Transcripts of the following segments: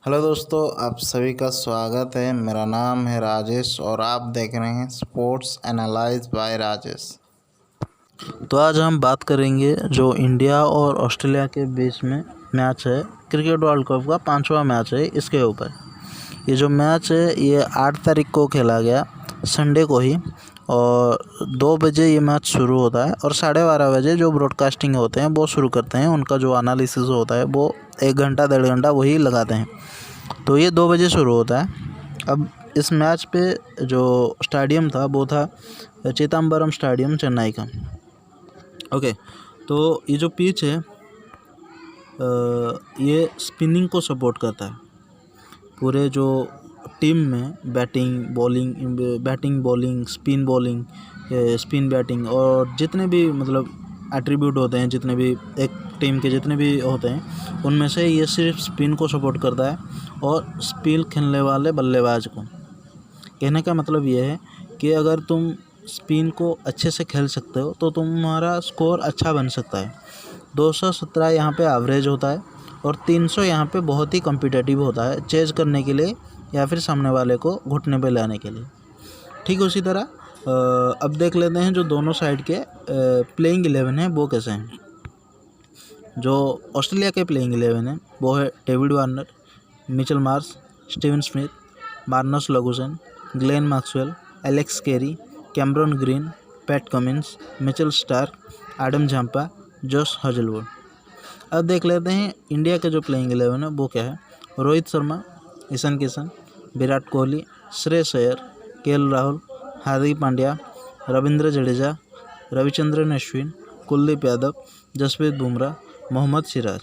Hello दोस्तों, आप सभी का स्वागत है। मेरा नाम है राजेश और आप देख रहे हैं स्पोर्ट्स एनालाइज बाय राजेश। तो आज हम बात करेंगे जो इंडिया और ऑस्ट्रेलिया के बीच में मैच है, क्रिकेट वर्ल्ड कप का 5वां मैच है, इसके ऊपर। ये जो मैच है ये 8 तारीख को खेला गया, संडे को ही, और 2 बजे ये मैच शुरू होता है और 12:30 बजे जो ब्रॉडकास्टिंग होते हैं वो शुरू करते हैं। उनका जो एनालिसिस होता है वो 1 घंटा 1.5 घंटा वही लगाते हैं। तो ये 2 बजे शुरू होता है। अब इस मैच पे जो स्टेडियम था वो था चिदम्बरम स्टेडियम, चेन्नई का। ओके, तो ये जो पिच है ये स्पिनिंग को सपोर्ट करता है। पूरे जो टीम में बैटिंग बॉलिंग स्पिन बैटिंग और जितने भी मतलब एट्रीब्यूट होते हैं, जितने भी एक टीम के जितने भी होते हैं, उनमें से ये सिर्फ स्पिन को सपोर्ट करता है और स्पिन खेलने वाले बल्लेबाज को। कहने का मतलब ये है कि अगर तुम स्पिन को अच्छे से खेल सकते हो तो तुम्हारा स्कोर अच्छा बन सकता है। 217 यहाँ पे एवरेज होता है और 300 यहाँ पे बहुत ही कॉम्पिटिटिव होता है, चेज करने के लिए या फिर सामने वाले को घुटने पे लाने के लिए। ठीक उसी तरह अब देख लेते हैं जो दोनों साइड के प्लेइंग 11 है वो कैसे हैं। जो ऑस्ट्रेलिया के प्लेइंग 11 है वो है David Warner, Mitchell Marsh, Steven Smith, Marnus Labuschagne, Glenn Maxwell, Alex Carey, Cameron Green, Pat Cummins, Mitchell Starc, Adam Zampa, Josh Hazlewood. अब देख लेते हैं इंडिया के जो प्लेइंग 11 है वो क्या है। रोहित शर्मा, ईशान किशन, विराट कोहली, श्रेयस अय्यर, केएल राहुल, हार्दिक पांड्या, रविंद्र जडेजा, रविचंद्रन अश्विन, कुलदीप यादव, जसप्रीत बुमराह, मोहम्मद सिराज।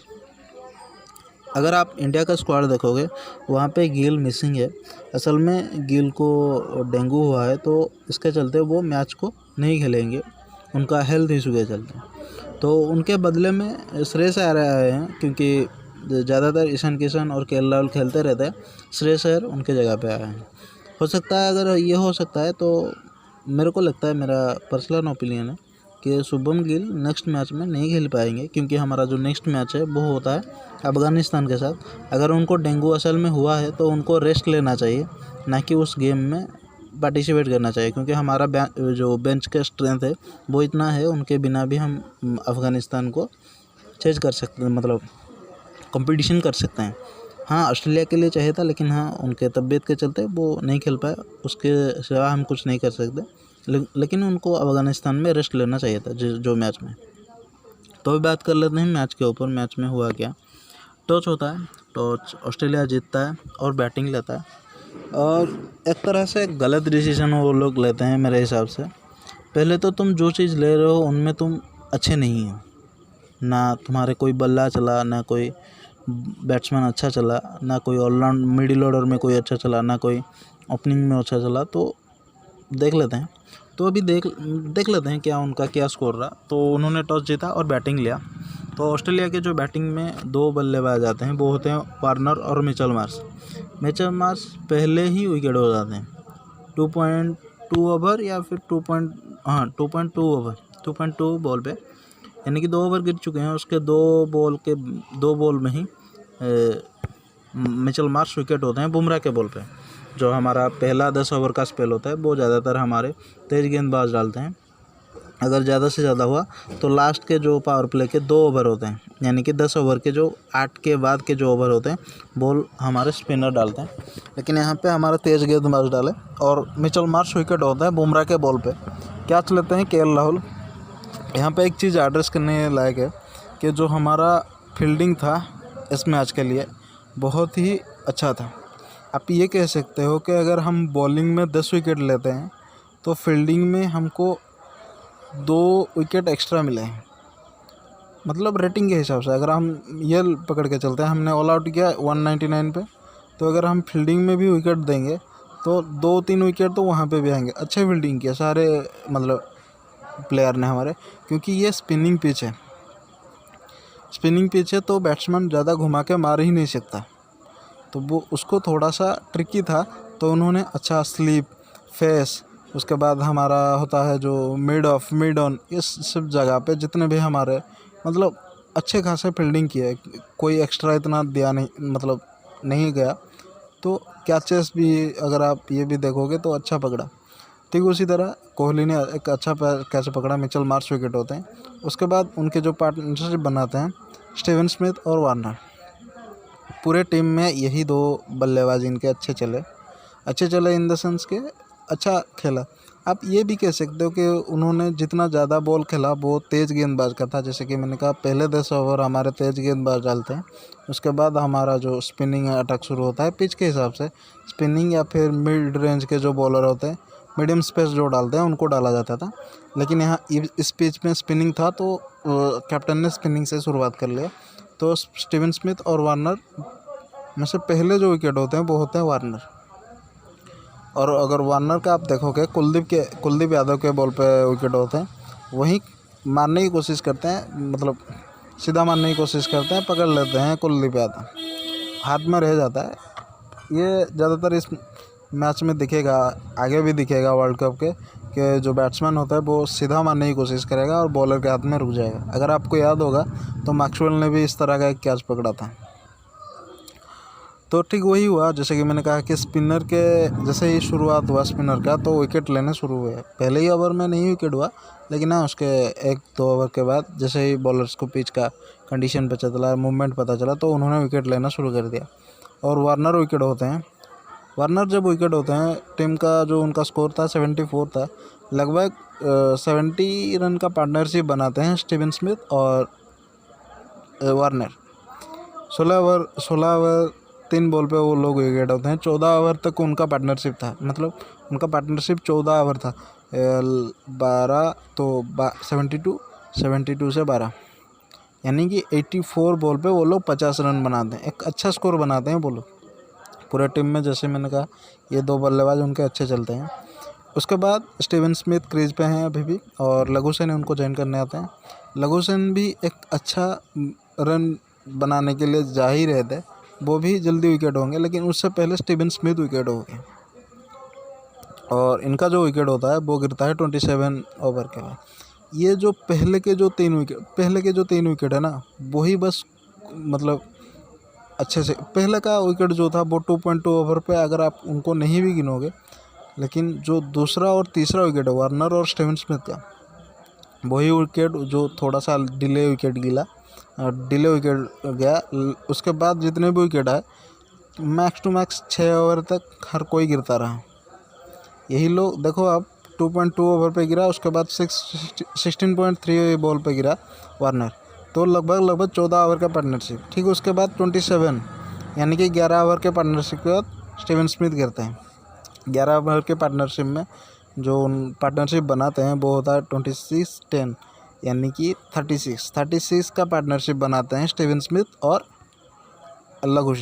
अगर आप इंडिया का स्क्वाड देखोगे वहाँ पे गिल मिसिंग है। असल में गिल को डेंगू हुआ है, तो इसके चलते वो मैच को नहीं खेलेंगे, उनका हेल्थ इशू के चलते। तो उनके बदले में श्रेयस अय्यर आए हैं, क्योंकि ज़्यादातर ईशान किशन और केएल राहुल खेलते रहते हैं। श्रेयस अय्यर उनके जगह पे आए हैं। हो सकता है, अगर ये हो सकता है तो मेरे को लगता है, मेरा पर्सनल ओपिनियन है कि शुभम गिल नेक्स्ट मैच में नहीं खेल पाएंगे, क्योंकि हमारा जो नेक्स्ट मैच है वो होता है अफ़गानिस्तान के साथ। अगर उनको डेंगू असल में हुआ है तो उनको रेस्ट लेना चाहिए, ना कि उस गेम में पार्टिसिपेट करना चाहिए, क्योंकि हमारा जो बेंच का स्ट्रेंथ है वो इतना है, उनके बिना भी हम अफ़गानिस्तान को चेज कर सकते हैं, मतलब कंपटीशन कर सकते हैं। हाँ, ऑस्ट्रेलिया के लिए चाहिए था, लेकिन हाँ उनके तबीयत के चलते वो नहीं खेल पाए, उसके सिवा हम कुछ नहीं कर सकते। लेकिन उनको अफ़गानिस्तान में रेस्ट लेना चाहिए था जो मैच में। तो अभी बात कर लेते हैं मैच के ऊपर। मैच में हुआ क्या। टॉस होता है, टॉस ऑस्ट्रेलिया जीतता है और बैटिंग लेता है, और एक तरह से गलत डिसीजन वो लोग लेते हैं मेरे हिसाब से। पहले तो तुम जो चीज़ ले रहे हो उनमें तुम अच्छे नहीं हो, ना तुम्हारे कोई बल्ला चला, ना कोई बैट्समैन अच्छा चला, ना कोई ऑलराउंड मिडिल ऑर्डर में कोई अच्छा चला, ना कोई ओपनिंग में अच्छा चला। तो देख लेते हैं। तो अभी देख लेते हैं क्या उनका क्या स्कोर रहा। तो उन्होंने टॉस जीता और बैटिंग लिया। तो ऑस्ट्रेलिया के जो बैटिंग में 2 बल्लेबाज आते हैं वो होते हैं वार्नर और मिचेल मार्श। मिचेल मार्श पहले ही विकेट हो जाते हैं 2.2 ओवर या फिर 2.2 ओवर 2.2 बॉल पे, यानी कि 2 ओवर गिर चुके हैं। उसके 2 बॉल में ही मिचेल मार्श विकेट होते हैं बुमराह के बॉल पे। जो हमारा पहला 10 ओवर का स्पेल होता है वो ज़्यादातर हमारे तेज गेंदबाज डालते हैं। अगर ज़्यादा से ज़्यादा हुआ तो लास्ट के जो पावर प्ले के 2 ओवर होते हैं, यानी कि 10 ओवर के जो 8 के बाद के जो ओवर होते हैं बॉल हमारे स्पिनर डालते हैं। लेकिन यहाँ पे हमारा तेज गेंदबाज डाले और मिचेल मार्श विकेट होता है बुमराह के बॉल पे। कैच लेते हैं केएल राहुल। यहाँ पे एक चीज़ एड्रेस करने लायक है कि जो हमारा फील्डिंग था इस मैच के लिए बहुत ही अच्छा था। आप ये कह सकते हो कि अगर हम बॉलिंग में 10 विकेट लेते हैं तो फील्डिंग में हमको 2 विकेट एक्स्ट्रा मिले हैं। मतलब रेटिंग के हिसाब से अगर हम ये पकड़ के चलते हैं, हमने ऑल आउट किया 199 पे, तो अगर हम फील्डिंग में भी विकेट देंगे तो 2-3 विकेट तो वहाँ पे भी आएंगे। अच्छे फील्डिंग किया सारे मतलब प्लेयर ने हमारे, क्योंकि ये स्पिनिंग पिच है तो बैट्समैन ज़्यादा घुमा के मार ही नहीं सकता। तो वो उसको थोड़ा सा ट्रिकी था, तो उन्होंने अच्छा स्लीप, फेस, उसके बाद हमारा होता है जो मिड ऑन, इस सब जगह पे जितने भी हमारे मतलब अच्छे खासे फील्डिंग किए। कोई एक्स्ट्रा इतना दिया नहीं, मतलब नहीं गया, तो कैचेस भी अगर आप ये भी देखोगे तो अच्छा पकड़ा। ठीक उसी तरह कोहली ने एक अच्छा कैच पकड़ा, मिचेल मार्श विकेट होते हैं। उसके बाद उनके जो पार्टनरशिप बनाते हैं स्टीवन स्मिथ और वार्नर, पूरे टीम में यही दो बल्लेबाज इनके अच्छे चले इन द सेंस के अच्छा खेला। आप ये भी कह सकते हो कि उन्होंने जितना ज़्यादा बॉल खेला वो तेज़ गेंदबाज का था। जैसे कि मैंने कहा पहले 10 ओवर हमारे तेज़ गेंदबाज डालते हैं, उसके बाद हमारा जो स्पिनिंग अटैक शुरू होता है पिच के हिसाब से, स्पिनिंग या फिर मिड रेंज के जो बॉलर होते हैं मीडियम स्पेस जो डालते हैं उनको डाला जाता था। लेकिन यहाँ इस पिच में स्पिनिंग था तो कैप्टन ने स्पिनिंग से शुरुआत कर लिया। तो स्टीवन स्मिथ और वार्नर में से पहले जो विकेट होते हैं वो होते हैं वार्नर। और अगर वार्नर का आप देखोगे कुलदीप यादव के बॉल पे विकेट होते हैं, वहीं मारने की कोशिश करते हैं, मतलब सीधा मारने की कोशिश करते हैं, पकड़ लेते हैं कुलदीप यादव, हाथ में रह जाता है। ये ज़्यादातर इस मैच में दिखेगा, आगे भी दिखेगा वर्ल्ड कप के, कि जो बैट्समैन होता है वो सीधा मारने की कोशिश करेगा और बॉलर के हाथ में रुक जाएगा। अगर आपको याद होगा तो मैक्सवेल ने भी इस तरह का एक कैच पकड़ा था। तो ठीक वही हुआ, जैसे कि मैंने कहा कि स्पिनर के जैसे ही शुरुआत हुआ स्पिनर का तो विकेट लेने शुरू हुए। पहले ही ओवर में नहीं विकेट हुआ, लेकिन हाँ उसके 1-2 ओवर के बाद जैसे ही बॉलर्स को पिच का कंडीशन पता चला, मूवमेंट पता चला, तो उन्होंने विकेट लेना शुरू कर दिया। और वार्नर विकेट होते हैं। वार्नर जब विकेट होते हैं, टीम का जो उनका स्कोर था 74 था, लगभग 70 रन का पार्टनरशिप बनाते हैं स्टीवन स्मिथ और वार्नर। 16 ओवर 3 बॉल पे वो लोग विकेट होते हैं। 14 ओवर तक उनका पार्टनरशिप था, मतलब उनका पार्टनरशिप 14 ओवर था। 12 तो 72 से 12, यानी कि 84 बॉल पे वो लोग 50 रन बनाते हैं। एक अच्छा स्कोर बनाते हैं वो लोग पूरे टीम में। जैसे मैंने कहा ये 2 बल्लेबाज उनके अच्छे चलते हैं। उसके बाद स्टीवन स्मिथ क्रीज पे हैं अभी भी, और लघु सेन उनको ज्वाइन करने आते हैं। लघु सेन भी एक अच्छा रन बनाने के लिए जा ही रहे थे, वो भी जल्दी विकेट होंगे, लेकिन उससे पहले स्टीवन स्मिथ विकेट हो गए। और इनका जो विकेट होता है वो गिरता है 27 ओवर के बाद। ये जो पहले के जो 3 विकेट है ना, वही बस मतलब अच्छे से पहले का विकेट जो था वो 2.2 ओवर पे, अगर आप उनको नहीं भी गिनोगे, लेकिन जो दूसरा और तीसरा विकेट है वार्नर और स्टीवन स्मिथ का, वही विकेट जो थोड़ा सा डिले विकेट गया। उसके बाद जितने भी विकेट आए मैक्स टू मैक्स 6 ओवर तक हर कोई गिरता रहा। यही लोग देखो आप 2.2 ओवर पे गिरा, उसके बाद 16.3 बॉल पे गिरा वार्नर, तो लगभग 14 ओवर का पार्टनरशिप। ठीक उसके बाद 27 यानी कि 11 ओवर के पार्टनरशिप के बाद स्टीवन स्मिथ गिरते हैं। 11 ओवर के पार्टनरशिप में जो पार्टनरशिप बनाते हैं वो होता है 26-10, यानी कि 36 का पार्टनरशिप बनाते हैं स्टीवन स्मिथ और लघु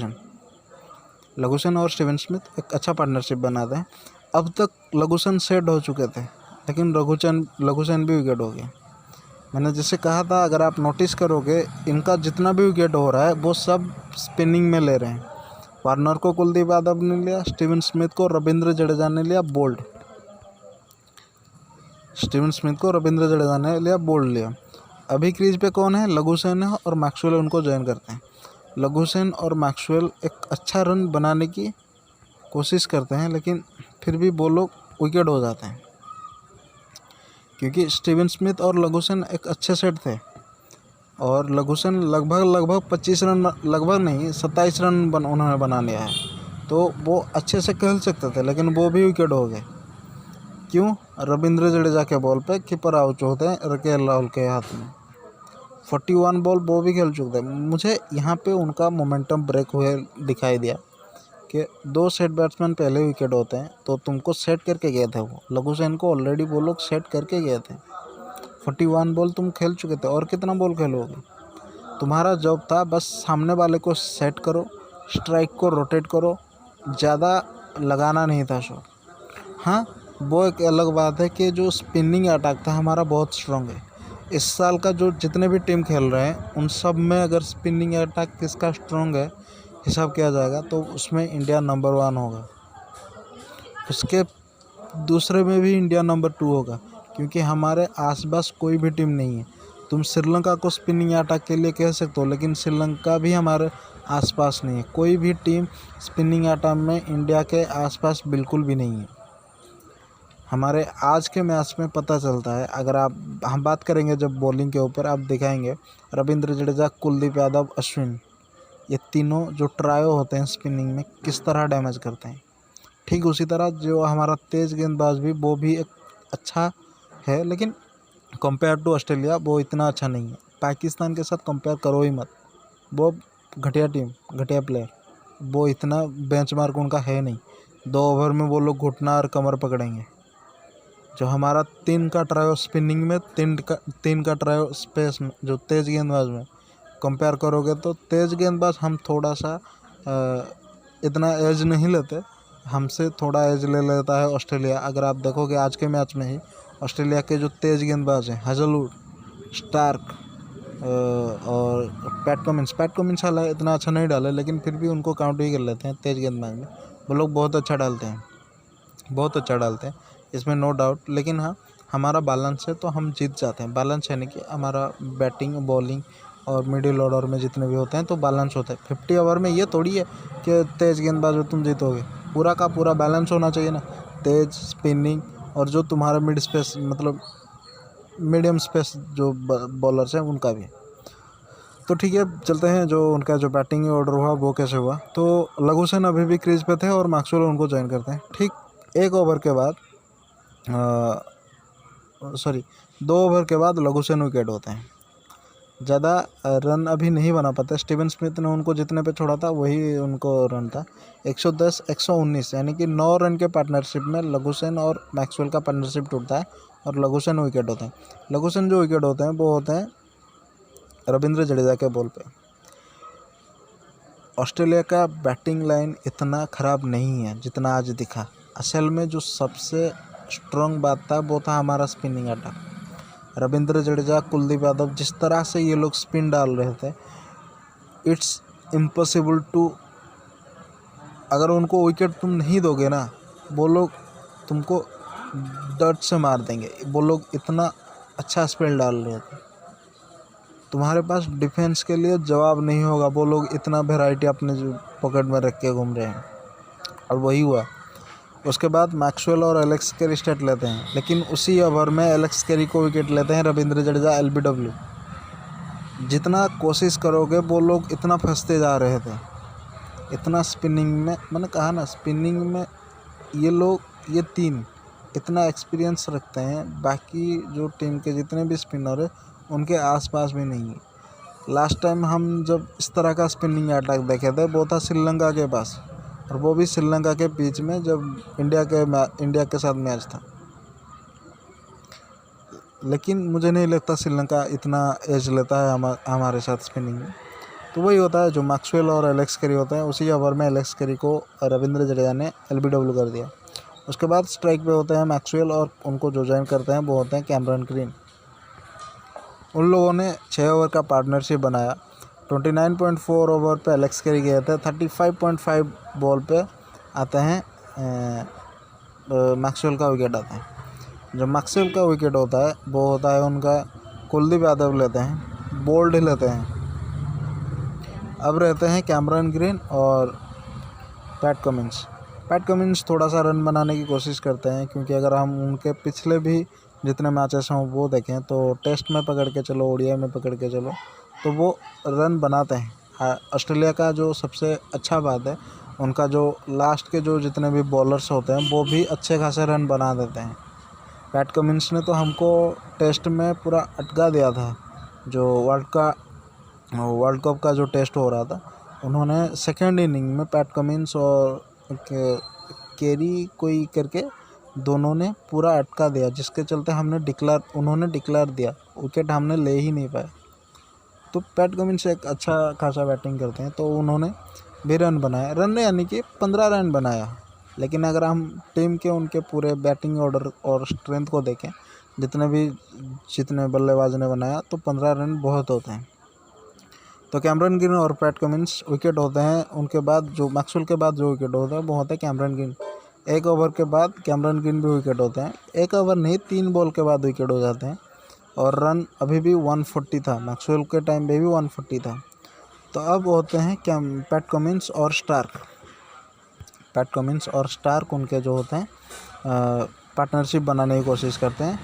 सेन और स्टीवन स्मिथ एक अच्छा पार्टनरशिप बनाते हैं। अब तक लघु सेन सेट हो चुके थे, लेकिन लघु सेन भी विकेट हो गए। मैंने जैसे कहा था, अगर आप नोटिस करोगे इनका जितना भी विकेट हो रहा है वो सब स्पिनिंग में ले रहे हैं। वार्नर को कुलदीप यादव ने लिया, स्टीवन स्मिथ को रविंद्र जडेजा ने लिया, बोल्ड लिया। अभी क्रीज पे कौन है? लघु सेन है और मैक्सवेल उनको ज्वाइन करते हैं। लघु सेन और मैक्सवेल एक अच्छा रन बनाने की कोशिश करते हैं, लेकिन फिर भी वो लोग विकेट हो जाते हैं, क्योंकि स्टीवन स्मिथ और लघु सेन एक अच्छे सेट थे। और लघु सेन लगभग 25 रन, लगभग नहीं 27 रन उन्होंने बना लिया है, तो वो अच्छे से खेल सकते थे, लेकिन वो भी विकेट हो गए। क्यों? रविंद्र जडेजा के बॉल पे कीपर आउट होते हैं केएल राहुल के हाथ में। 41 बॉल वो भी खेल चुके थे। मुझे यहाँ पे उनका मोमेंटम ब्रेक हुए दिखाई दिया कि 2 सेट बैट्समैन पहले विकेट होते हैं, तो तुमको सेट करके गए थे वो लघु सेन को, ऑलरेडी वो लोग सेट करके गए थे। 41 बॉल तुम खेल चुके थे, और कितना बॉल खेलोगे? तुम्हारा जॉब था बस सामने वाले को सेट करो, स्ट्राइक को रोटेट करो, ज़्यादा लगाना नहीं था शॉट। हाँ, वो एक अलग बात है कि जो स्पिनिंग अटैक था हमारा बहुत स्ट्रॉन्ग है। इस साल का जो जितने भी टीम खेल रहे हैं उन सब में अगर स्पिनिंग अटैक किसका स्ट्रॉन्ग है हिसाब किया जाएगा तो उसमें इंडिया नंबर 1 होगा। उसके दूसरे में भी इंडिया नंबर 2 होगा, क्योंकि हमारे आसपास कोई भी टीम नहीं है। तुम श्रीलंका को स्पिनिंग अटैक के लिए कह सकते हो, लेकिन श्रीलंका भी हमारे आसपास नहीं है। कोई भी टीम स्पिनिंग अटैक में इंडिया के आसपास बिल्कुल भी नहीं है। हमारे आज के मैच में पता चलता है। अगर हम बात करेंगे जब बॉलिंग के ऊपर, आप दिखाएंगे रविंद्र जडेजा, कुलदीप यादव, अश्विन, ये तीनों जो ट्रायो होते हैं स्पिनिंग में किस तरह डैमेज करते हैं। ठीक उसी तरह जो हमारा तेज़ गेंदबाज भी, वो भी एक अच्छा है, लेकिन कंपेयर टू ऑस्ट्रेलिया वो इतना अच्छा नहीं है। पाकिस्तान के साथ कंपेयर करो ही मत, वो घटिया टीम, घटिया प्लेयर, वो इतना बेंचमार्क उनका है नहीं। 2 ओवर में वो लोग घुटना और कमर पकड़ेंगे। जो हमारा 3 का ट्रायो स्पिनिंग में, 3 का ट्रायो स्पेस में, जो तेज़ गेंदबाज में कंपेयर करोगे तो तेज़ गेंदबाज हम थोड़ा सा इतना एज नहीं लेते, हमसे थोड़ा एज ले लेता है ऑस्ट्रेलिया। अगर आप देखोगे आज के मैच में ही ऑस्ट्रेलिया के जो तेज़ गेंदबाज हैं, हेजलवुड, स्टार्क और पैट कमिंस हालांकि इतना अच्छा नहीं डाले, लेकिन फिर भी उनको काउंट ही कर लेते हैं तेज़ गेंदबाज में। वो लोग बहुत अच्छा डालते हैं, बहुत अच्छा डालते हैं, इसमें नो डाउट। लेकिन हाँ, हमारा बैलेंस है तो हम जीत जाते हैं। बैलेंस यानी कि हमारा बैटिंग, बॉलिंग और मिडिल ऑर्डर में जितने भी होते हैं तो बैलेंस होता है। 50 ओवर में ये थोड़ी है कि तेज़ गेंदबाज हो तुम जीतोगे, पूरा का पूरा बैलेंस होना चाहिए ना। तेज़, स्पिनिंग और जो तुम्हारा मिड स्पेस, मतलब मीडियम स्पेस जो बॉलर्स हैं उनका भी। तो ठीक है, चलते हैं जो उनका जो बैटिंग ऑर्डर हुआ वो कैसे हुआ। तो लघु सेन अभी भी क्रीज पे थे और मैक्सवेल उनको ज्वाइन करते हैं। ठीक 1 ओवर के बाद, 2 ओवर के बाद लघु सेन विकेट होते हैं। ज़्यादा रन अभी नहीं बना पाते। स्टीवन स्मिथ ने उनको जितने पे छोड़ा था वही उनको रन था, 110 119, यानी कि 9 रन के पार्टनरशिप में लघु सेन और मैक्सवेल का पार्टनरशिप टूटता है और लघु सेन विकेट होते हैं। लघु सेन जो विकेट होते हैं वो होते हैं रविंद्र जडेजा के बॉल पे। ऑस्ट्रेलिया का बैटिंग लाइन इतना ख़राब नहीं है जितना आज दिखा। असल में जो सबसे स्ट्रॉन्ग बात था वो था हमारा स्पिनिंग अटैक। रविंद्र जडेजा, कुलदीप यादव, जिस तरह से ये लोग स्पिन डाल रहे थे, इट्स इम्पॉसिबल टू, अगर उनको विकेट तुम नहीं दोगे ना, वो लोग तुमको डर्ट से मार देंगे। वो लोग इतना अच्छा स्पिन डाल रहे थे, तुम्हारे पास डिफेंस के लिए जवाब नहीं होगा। वो लोग इतना वैरायटी अपने पॉकेट में रख के घूम रहे हैं और वही हुआ। उसके बाद मैक्सवेल और एलेक्स कैरी स्टार्ट लेते हैं, लेकिन उसी ओवर में एलेक्स कैरी को विकेट लेते हैं रविंद्र जडेजा, LBW। जितना कोशिश करोगे वो लोग इतना फंसते जा रहे थे, इतना स्पिनिंग में, मैंने कहा ना स्पिनिंग में ये लोग, ये 3 इतना एक्सपीरियंस रखते हैं, बाकी जो टीम के जितने भी स्पिनर है उनके आसपास भी नहीं है। लास्ट टाइम हम जब इस तरह का स्पिनिंग अटैक देखे थे वो था श्रीलंका के पास, और वो भी श्रीलंका के बीच में जब इंडिया के साथ मैच था। लेकिन मुझे नहीं लगता श्रीलंका इतना एज लेता है हमारे साथ स्पिनिंग में। तो वही होता है जो मैक्सवेल और एलेक्स कैरी होते हैं। उसी ओवर में एलेक्स कैरी को रविंद्र जडेजा ने LBW कर दिया। उसके बाद स्ट्राइक पे होते हैं मैक्सवेल और उनको जो ज्वाइन करते हैं वो होते हैं कैमरन ग्रीन। उन लोगों ने 6 ओवर का पार्टनरशिप बनाया। 29.4 ओवर पे एलेक्स कैरी गए थे, 35.5 बॉल पे आते हैं मैक्सवेल का विकेट आता है। जब मैक्सवेल का विकेट होता है वो होता है उनका, कुलदीप यादव लेते हैं, बोल्ड लेते हैं। अब रहते हैं कैमरन ग्रीन और पैट कमिंस। पैट कमिंस थोड़ा सा रन बनाने की कोशिश करते हैं, क्योंकि अगर हम उनके पिछले भी जितने मैचेस हों वो देखें तो टेस्ट में पकड़ के चलो, ODI में पकड़ के चलो, तो वो रन बनाते हैं। ऑस्ट्रेलिया का जो सबसे अच्छा बात है, उनका जो लास्ट के जो जितने भी बॉलर्स होते हैं वो भी अच्छे खासे रन बना देते हैं। पैट कमिंस ने तो हमको टेस्ट में पूरा अटका दिया था। जो वर्ल्ड कप का जो टेस्ट हो रहा था, उन्होंने सेकेंड इनिंग में पैट कमिंस और कैरी कोई करके दोनों ने पूरा अटका दिया, जिसके चलते उन्होंने डिक्लेयर दिया, विकेट हमने ले ही नहीं पाए। तो पैट कमिंस एक अच्छा खासा बैटिंग करते हैं, तो उन्होंने भी रन बनाया, रन यानी कि 15 रन बनाया। लेकिन अगर हम टीम के उनके पूरे बैटिंग ऑर्डर और स्ट्रेंथ को देखें, जितने बल्लेबाज ने बनाया, तो 15 रन बहुत होते हैं। तो कैमरन ग्रीन और पैट कमिंस विकेट होते हैं। उनके बाद जो मैक्सवेल के बाद जो विकेट होता है वो होता है कैमरन ग्रीन। 1 ओवर के बाद कैमरन ग्रीन भी विकेट होते हैं। 1 ओवर नहीं, 3 बॉल के बाद विकेट हो जाते हैं। और रन अभी भी 140 था, मैक्सवेल के टाइम पे भी 140 था। तो अब होते हैं क्या, पैट कमिंस और स्टार्क। पैट कमिंस और स्टार्क उनके जो होते हैं पार्टनरशिप बनाने की कोशिश करते हैं।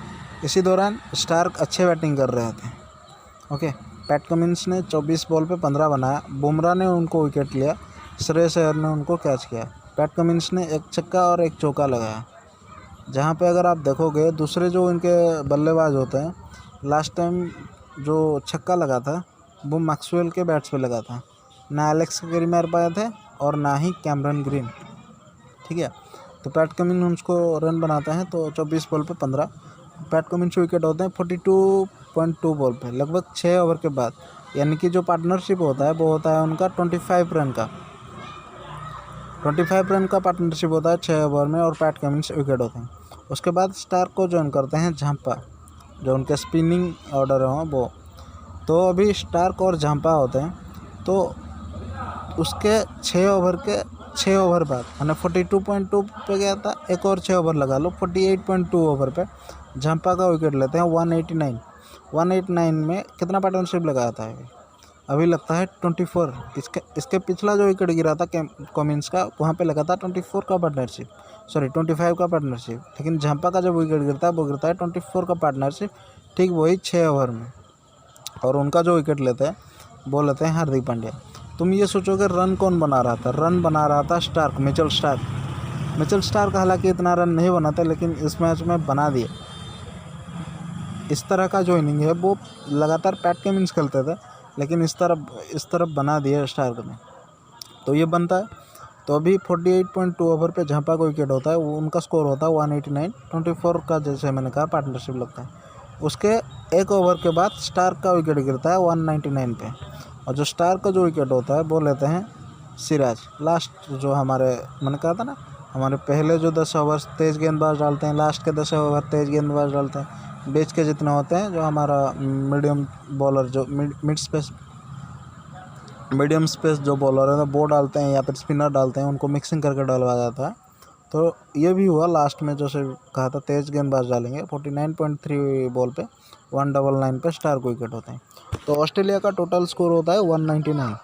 इसी दौरान स्टार्क अच्छे बैटिंग कर रहे थे। ओके, पैट कमिंस ने 24 बॉल पे 15 बनाया, बुमराह ने उनको विकेट लिया, श्रेयस अय्यर ने उनको कैच किया। पैट कमिंस ने एक छक्का और एक चौका लगाया, जहाँ पे अगर आप देखोगे दूसरे जो इनके बल्लेबाज होते हैं, लास्ट टाइम जो छक्का लगा था वो मैक्सवेल के बैट्स पे लगा था, ना एलेक्स कैरी मार पाए थे और ना ही कैमरन ग्रीन। ठीक है, तो पैट कमिंस उसको रन बनाते हैं, तो 24 बॉल पे 15 पैट कमिंस विकेट होते हैं 42.2 बॉल पे, लगभग 6 ओवर के बाद। यानी कि जो पार्टनरशिप होता है वो होता है उनका 25 रन का, 25 रन का पार्टनरशिप होता है 6 ओवर में, और पैट कमिंस विकेट होते हैं। उसके बाद स्टार्क को ज्वाइन करते हैं झांपा, जो उनके स्पिनिंग ऑर्डर हैं वो। तो अभी स्टार्क और झांपा होते हैं, तो उसके 6 ओवर बाद मैंने 42.2 पे गया था, एक और 6 ओवर लगा लो, 48.2 ओवर पे झांपा का विकेट लेते हैं 189 में। कितना पार्टनरशिप लगाया था अभी लगता है 24। इसके पिछला जो विकेट गिरा था कमिंस का, वहाँ पे लगा था 24 का पार्टनरशिप, सॉरी 25 का पार्टनरशिप। लेकिन झांपा का जब विकेट गिरता है वो गिरता है 24 का पार्टनरशिप, ठीक वही 6 ओवर में। और उनका जो विकेट लेते हैं वो लेते हैं हार्दिक पांड्या। तुम ये सोचोगे रन कौन बना रहा था, रन बना रहा था स्टार्क, मिचेल स्टार्क हालांकि इतना रन नहीं बनाता, लेकिन इस मैच में बना दिए। इस तरह का जो इनिंग है वो लगातार पैट कमिंस खेलते थे, लेकिन इस तरफ बना दिया स्टार्क ने, तो ये बनता है। तो अभी 48.2 ओवर पे झांपा को विकेट होता है, वो उनका स्कोर होता है 189, 24 का जैसे मैंने कहा पार्टनरशिप लगता है। उसके एक ओवर के बाद स्टार्क का विकेट गिरता है 199 पे, और जो स्टार्क का जो विकेट होता है वो लेते हैं सिराज। लास्ट जो हमारे मैंने कहा था ना, हमारे पहले जो 10 ओवर तेज़ गेंदबाज डालते हैं, लास्ट के 10 ओवर तेज़ गेंदबाज डालते हैं, बीच के जितने होते हैं जो हमारा मीडियम बॉलर, जो मीडियम स्पेस जो बॉलर है वो डालते हैं, या फिर स्पिनर डालते हैं, उनको मिक्सिंग करके डालवा जाता है। तो ये भी हुआ लास्ट में, जैसे कहा था तेज़ गेंदबाज डालेंगे। 49.3 बॉल पे 199 पे स्टार्क विकेट होते हैं। तो ऑस्ट्रेलिया का टोटल स्कोर होता है 199।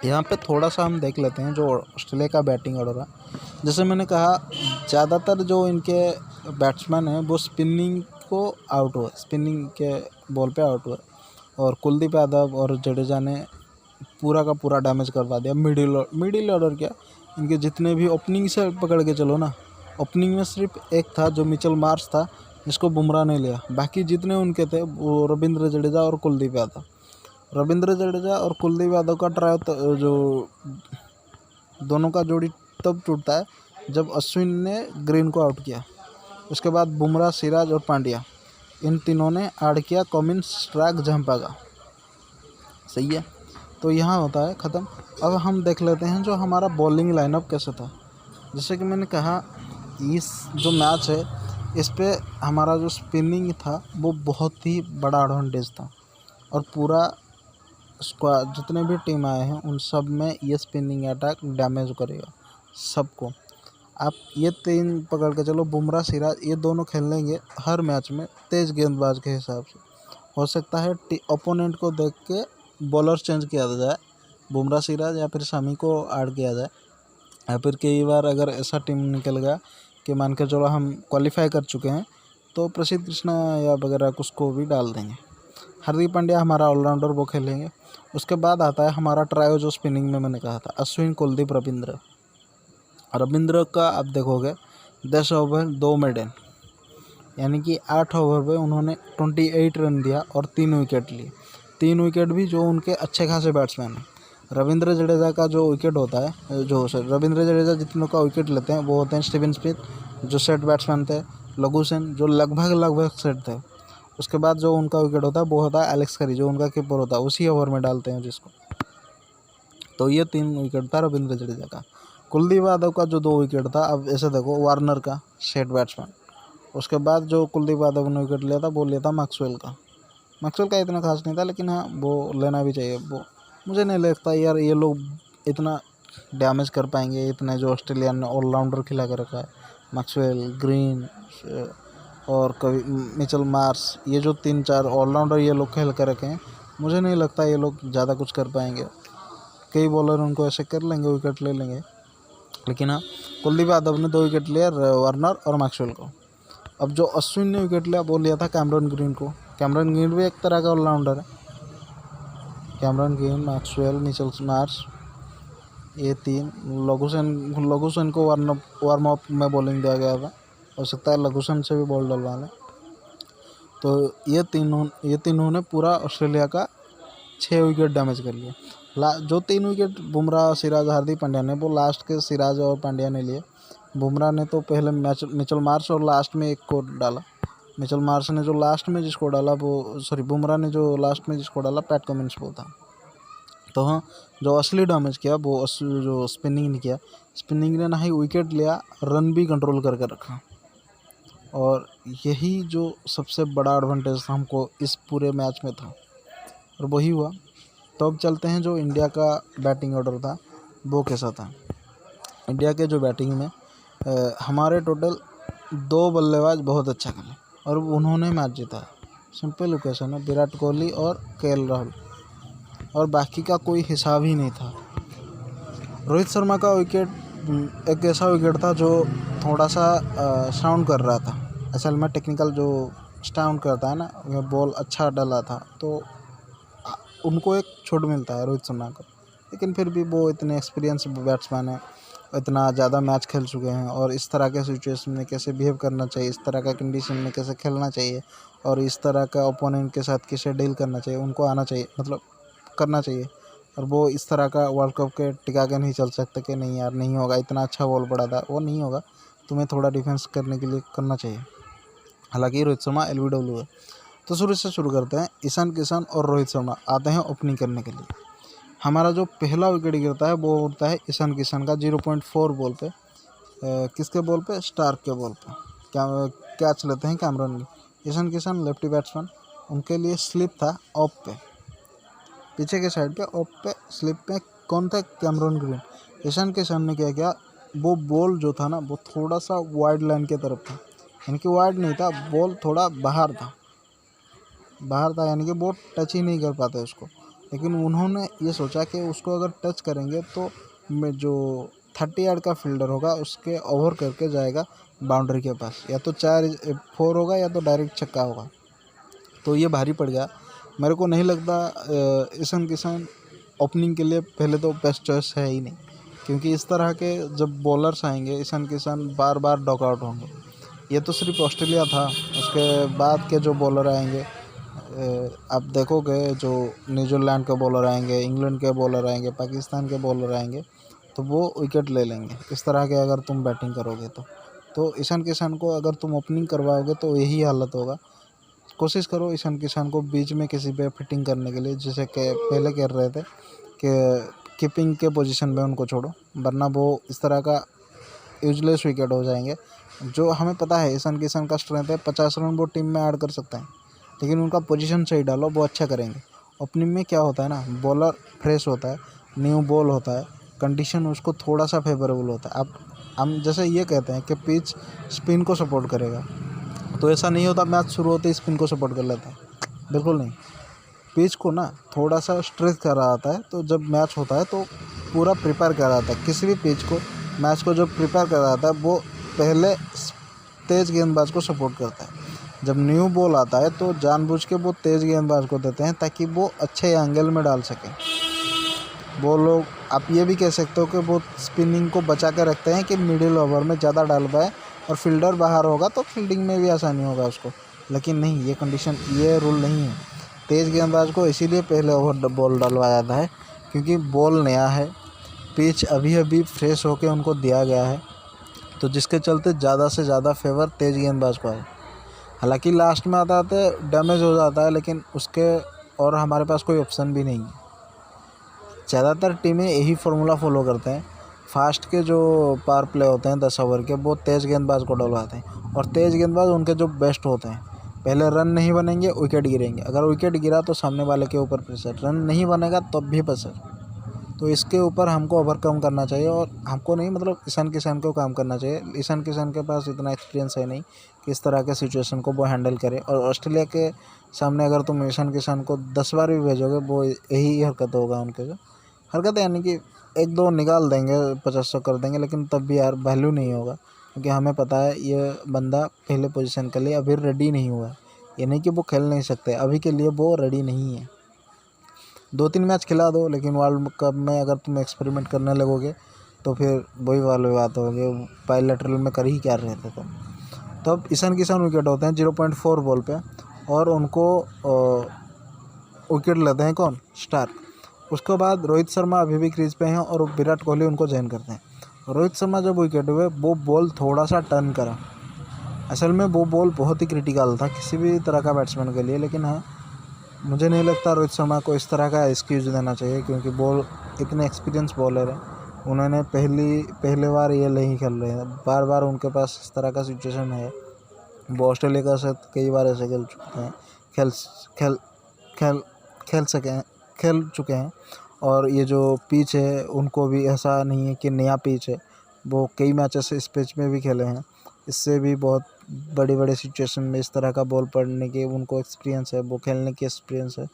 यहाँ पे थोड़ा सा हम देख लेते हैं जो ऑस्ट्रेलिया का बैटिंग ऑर्डर है। जैसे मैंने कहा, ज़्यादातर जो इनके बैट्समैन हैं वो स्पिनिंग को आउट हुए, स्पिनिंग के बॉल पे आउट हुए, और कुलदीप यादव और जडेजा ने पूरा का पूरा डैमेज करवा दिया। मिडिल ऑर्डर क्या, इनके जितने भी ओपनिंग से पकड़ के चलो ना, ओपनिंग में सिर्फ एक था जो मिचेल मार्श था, जिसको बुमराह ने लिया। बाकी जितने उनके थे वो रविंद्र जडेजा और कुलदीप यादव। रविंद्र जडेजा और कुलदीप यादव का ट्राई जो दोनों का जोड़ी तब टूटता है जब अश्विन ने ग्रीन को आउट किया। उसके बाद बुमराह, सिराज और पांड्या, इन तीनों ने ऐड किया कमिंस, स्टार्क, झांपा का। सही है, तो यहाँ होता है ख़त्म। अब हम देख लेते हैं जो हमारा बॉलिंग लाइनअप कैसा था। जैसे कि मैंने कहा, इस जो मैच है इस पे हमारा जो स्पिनिंग था वो बहुत ही बड़ा एडवांटेज था, और पूरा स्क्वाड जितने भी टीम आए हैं उन सब में ये स्पिनिंग अटैक डैमेज करेगा सबको। आप ये तीन पकड़ के चलो, बुमराह, सिराज, ये दोनों खेल लेंगे हर मैच में तेज़ गेंदबाज के हिसाब से। हो सकता है ओपोनेंट को देख के बॉलर चेंज किया जाए, बुमराह, सिराज या फिर शमी को ऐड किया जाए, या फिर कई बार अगर ऐसा टीम निकल गया कि मान के चलो हम क्वालिफाई कर चुके हैं तो प्रसिद्ध कृष्णा या वगैरह उसको भी डाल देंगे। हार्दिक पांड्या हमारा ऑलराउंडर, वो खेलेंगे। उसके बाद आता है हमारा ट्रायो जो स्पिनिंग में मैंने कहा था, अश्विन, कुलदीप, रविंद्र का आप देखोगे 10 ओवर 2 मेडन, यानी कि 8 ओवर पे उन्होंने 28 रन दिया और 3 विकेट लिए। 3 विकेट भी जो उनके अच्छे खासे बैट्समैन हैं। रविंद्र जडेजा का जो विकेट होता है, रविंद्र जडेजा जितनों का विकेट लेते हैं वो होते हैं स्टीवन स्मिथ, जो सेट बैट्समैन थे, लघु सेन, जो लगभग सेट थे। उसके बाद जो उनका विकेट होता है वो होता है एलेक्स कैरी, जो उनका कीपर होता है, उसी ओवर में डालते हैं जिसको। तो ये 3 विकेट था रविंद्र जडेजा का। कुलदीप यादव का जो 2 विकेट था, अब ऐसे देखो, वार्नर का सेट बैट्समैन। उसके बाद जो कुलदीप यादव ने विकेट लिया था वो लिया था मैक्सवेल का इतना खास नहीं था, लेकिन हाँ वो लेना भी चाहिए। वो मुझे नहीं लगता यार ये लोग इतना डैमेज कर पाएंगे, इतने जो ऑस्ट्रेलियन ने ऑलराउंडर खिला कर रखा है, मैक्सवेल, ग्रीन और कभी मिचेल मार्श, ये जो 3-4 ऑलराउंडर ये लोग खेल कर रखे हैं, मुझे नहीं लगता ये लोग ज़्यादा कुछ कर पाएंगे। कई बॉलर उनको ऐसे कर लेंगे, विकेट ले लेंगे। लेकिन हाँ, कुलदीप यादव ने 2 विकेट लिया वार्नर और मैक्सवेल को। अब जो अश्विन ने विकेट लिया वो लिया था कैमरन ग्रीन को। कैमरन ग्रीन भी एक तरह का ऑलराउंडर है। Cameron green, Maxwell, Mitchell Marsh, ये 3। लघुसेन को वार्म अप में बॉलिंग दिया गया था, हो सकता है लघुसेन से भी बॉल डलवा लें। तो ये तीनों ने पूरा ऑस्ट्रेलिया का 6 विकेट डैमेज कर लिया। जो 3 विकेट बुमराह, सिराज, हार्दिक पांड्या ने, वो लास्ट के सिराज और पांड्या ने लिए। बुमराह ने तो पहले मिचेल मार्श और लास्ट में एक को डाला। मिचेल मार्श ने जो लास्ट में जिसको डाला वो, सॉरी, बुमराह ने जो लास्ट में जिसको डाला पैट कमिंस को था। तो हाँ, जो असली डैमेज किया वो जो स्पिनिंग ने किया। स्पिनिंग ने ना ही विकेट लिया, रन भी कंट्रोल करके रखा। और यही जो सबसे बड़ा एडवांटेज था हमको इस पूरे मैच में था, और वही हुआ। तो अब चलते हैं जो इंडिया का बैटिंग ऑर्डर था वो कैसा था। इंडिया के जो बैटिंग में हमारे टोटल 2 बल्लेबाज बहुत अच्छा खेले और उन्होंने मैच जीता। सिंपल इक्वेशन है, विराट कोहली और केएल राहुल, और बाकी का कोई हिसाब ही नहीं था। रोहित शर्मा का विकेट एक ऐसा विकेट था जो थोड़ा सा साउंड कर रहा था। असल में टेक्निकल जो साउंड करता है ना, बॉल अच्छा डला था तो उनको एक छूट मिलता है रोहित शर्मा को। लेकिन फिर भी वो इतने एक्सपीरियंस बैट्समैन है, इतना ज़्यादा मैच खेल चुके हैं, और इस तरह के सिचुएशन में कैसे बिहेव करना चाहिए, इस तरह का कंडीशन में कैसे खेलना चाहिए, और इस तरह का ओपोनेंट के साथ कैसे डील करना चाहिए, उनको आना चाहिए, मतलब करना चाहिए। और वो इस तरह का वर्ल्ड कप के टिका के नहीं चल सकते कि नहीं यार नहीं होगा, इतना अच्छा बॉल पड़ा था, वो नहीं होगा, तुम्हें थोड़ा डिफेंस करने के लिए करना चाहिए। हालांकि रोहित शर्मा LBW है। तो शुरू करते हैं। ईशान किशन और रोहित शर्मा आते हैं ओपनिंग करने के लिए। हमारा जो पहला विकेट गिरता है वो होता है ईशान किशन का 0.4 बॉल पे। किसके बॉल पे? स्टार्क के बॉल पे। कैच लेते हैं Cameron Green. Ishan Kishan lefty batsman, उनके लिए स्लिप था ऑफ पे, पीछे के साइड पे ऑफ पे स्लिप पे कौन था? Cameron Green. ईशान किशन ने क्या किया, वो बॉल जो था ना वो थोड़ा सा वाइड लाइन की तरफ था, यानी कि वाइड नहीं था, बॉल थोड़ा बाहर था, यानी कि वो टच ही नहीं कर पाते उसको। लेकिन उन्होंने ये सोचा कि उसको अगर टच करेंगे तो जो 30 यार्ड का फील्डर होगा उसके ओवर करके जाएगा बाउंड्री के पास, या तो 4 होगा या तो डायरेक्ट छक्का होगा। तो ये भारी पड़ गया। मेरे को नहीं लगता ईशान किशन ओपनिंग के लिए पहले तो बेस्ट चॉइस है ही नहीं, क्योंकि इस तरह के जब बॉलर्स आएंगे ईशान किशन बार बार डॉकआउट होंगे। ये तो सिर्फ ऑस्ट्रेलिया था, उसके बाद के जो बॉलर आएंगे आप देखोगे, जो न्यूजीलैंड के बॉलर आएंगे, इंग्लैंड के बॉलर आएंगे, पाकिस्तान के बॉलर आएंगे, तो वो विकेट ले लेंगे इस तरह के अगर तुम बैटिंग करोगे तो ईशान किशन को अगर तुम ओपनिंग करवाओगे तो यही हालत होगा। कोशिश करो ईशान किशन को बीच में किसी पे फिटिंग करने के लिए, जैसे कि पहले कह रहे थे कि कीपिंग के पोजीशन में उनको छोड़ो, वरना वो इस तरह का यूजलेस विकेट हो जाएंगे। जो हमें पता है ईशान किशन का स्ट्रेंथ है, 50 रन वो टीम में ऐड कर सकते हैं, लेकिन उनका पोजीशन सही डालो, वो अच्छा करेंगे। ओपनिंग में क्या होता है ना, बॉलर फ्रेश होता है, न्यू बॉल होता है, कंडीशन उसको थोड़ा सा फेवरेबल होता है। अब हम जैसे ये कहते हैं कि पिच स्पिन को सपोर्ट करेगा, तो ऐसा नहीं होता मैच शुरू होते ही स्पिन को सपोर्ट कर लेता है, बिल्कुल नहीं। पिच को ना थोड़ा सा स्ट्रेच कर रहा आता है, तो जब मैच होता है तो पूरा प्रिपेयर कर रहा था। किसी भी पिच को, मैच को जब प्रिपेयर कर रहा था वो पहले तेज़ गेंदबाज को सपोर्ट करता है। जब न्यू बॉल आता है तो जानबूझ के वो तेज़ गेंदबाज को देते हैं ताकि वो अच्छे एंगल में डाल सकें। वो लोग, आप ये भी कह सकते हो कि वो स्पिनिंग को बचा कर रखते हैं कि मिडिल ओवर में ज़्यादा डाल पाए, और फील्डर बाहर होगा तो फील्डिंग में भी आसानी होगा उसको। लेकिन नहीं, ये कंडीशन, ये रूल नहीं है। तेज़ गेंदबाज को इसीलिए पहले ओवर बॉल डलवाया जाता है क्योंकि बॉल नया है, पिच अभी अभी फ्रेश होकर उनको दिया गया है, तो जिसके चलते ज़्यादा से ज़्यादा फेवर तेज़ गेंदबाज को है। हालांकि लास्ट में आते आते डैमेज हो जाता है, लेकिन उसके और हमारे पास कोई ऑप्शन भी नहीं है। ज़्यादातर टीमें यही फार्मूला फॉलो करते हैं। फास्ट के जो पावर प्ले होते हैं 10 ओवर के, वो तेज़ गेंदबाज को डलवाते हैं, और तेज़ गेंदबाज उनके जो बेस्ट होते हैं। पहले रन नहीं बनेंगे, विकेट गिरेंगे, अगर विकेट गिरा तो सामने वाले के ऊपर प्रेशर, रन नहीं बनेगा तब भी प्रेशर। तो इसके ऊपर हमको ओवरकम करना चाहिए, और हमको नहीं, मतलब ईशान किशन को काम करना चाहिए। ईशान किशन के पास इतना एक्सपीरियंस है नहीं कि इस तरह के सिचुएशन को वो हैंडल करे, और ऑस्ट्रेलिया के सामने अगर तुम ईशान किशन को 10 बार भी भेजोगे वो यही हरकत होगा उनके जो। हरकत है, यानी कि एक दो निकाल देंगे, 50 कर देंगे, लेकिन तब भी यार वैल्यू नहीं होगा, क्योंकि हमें पता है ये बंदा पहले पोजीशन के लिए अभी रेडी नहीं हुआ है। ये नहीं कि वो खेल नहीं सकते, अभी के लिए वो रेडी नहीं है। 2-3 मैच खिला दो, लेकिन वर्ल्ड कप में अगर तुम एक्सपेरिमेंट करने लगोगे तो फिर वही वाली बात होगी, बायलैटरल में कर ही क्या रहे थे तुम। तो अब ईशान किशन विकेट होते हैं 0.4 बॉल पे, और उनको विकेट लेते हैं कौन, स्टार्क। उसके बाद रोहित शर्मा अभी भी क्रीज पे हैं और विराट कोहली उनको जॉइन करते हैं। रोहित शर्मा जब विकेट हुए, वो बॉल थोड़ा सा टर्न करा, असल में वो बॉल बहुत ही क्रिटिकल था किसी भी तरह का बैट्समैन के लिए, लेकिन हाँ मुझे नहीं लगता रोहित शर्मा को इस तरह का एक्सक्यूज़ देना चाहिए, क्योंकि बॉल इतने एक्सपीरियंस बॉलर हैं, उन्होंने पहले बार ये नहीं खेल रहे हैं, बार बार उनके पास इस तरह का सिचुएशन है। वो ऑस्ट्रेलिया का साथ कई बार ऐसे खेल चुके हैं, खेल खेल खेल खेल चुके हैं। और ये जो पिच है उनको भी ऐसा नहीं है कि नया पिच है, वो कई मैचेस इस पिच में भी खेले हैं, इससे भी बहुत बड़े बड़े सिचुएशन में इस तरह का बॉल पड़ने के उनको एक्सपीरियंस है, वो खेलने की एक्सपीरियंस है,